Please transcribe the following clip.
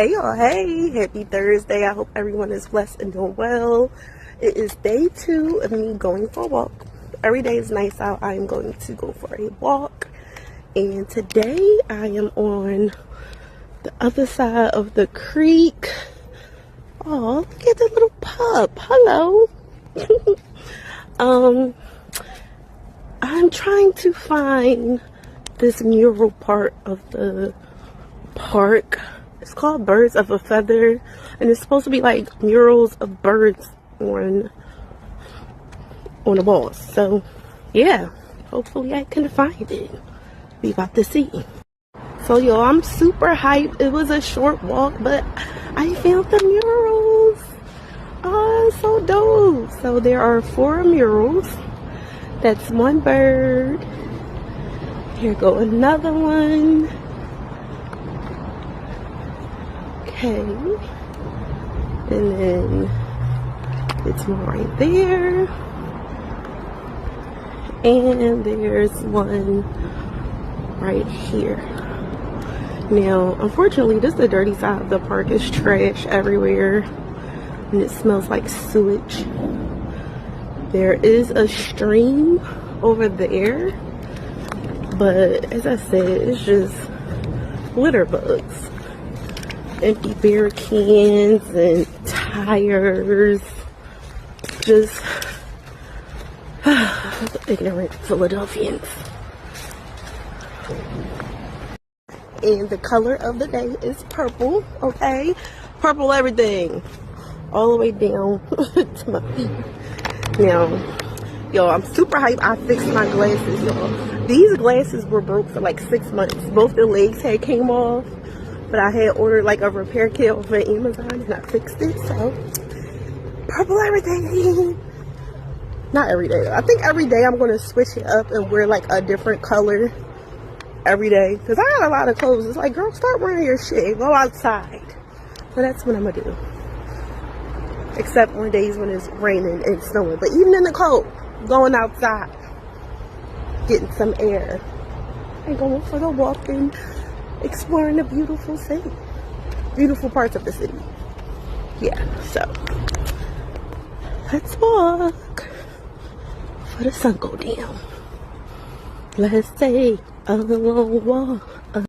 Hey y'all, hey, happy Thursday. I hope everyone is blessed and doing well. It is day 2 of me going for a walk. Every day is nice out. I am going to go for a walk. And today I am on the other side of the creek. Oh, look at the little pup. Hello. I'm trying to find this mural part of the park. It's called Birds of a Feather, and it's supposed to be like murals of birds on the walls. So yeah, hopefully I can find it. We about to see. So y'all, I'm super hyped. It was a short walk, but I found the murals. Oh, so dope. So there are 4 murals. That's one bird. Here go another one. Okay, and then it's one right there, and there's one right here. Now, unfortunately, this is the dirty side of the park. It's trash everywhere, and it smells like sewage. There is a stream over there, but as I said, it's just litter bugs. Empty beer cans and tires. Just ignorant Philadelphians. And the color of the day is purple, okay? Purple everything. All the way down to my feet. Now, y'all, I'm super hyped. I fixed my glasses, y'all. These glasses were broke for like 6 months. Both the legs had came off. But I had ordered like a repair kit off of Amazon and I fixed it. So purple everything. Not every day though. I think every day I'm going to switch it up and wear like a different color every day. Because I got a lot of clothes. It's like, girl, start wearing your shit. Go outside. So that's what I'm going to do. Except on days when it's raining and snowing. But even in the cold, going outside. Getting some air. And going for the walking. Exploring the beautiful city, beautiful parts of the city. Yeah, so let's walk before the sun go down. Let's take a long walk.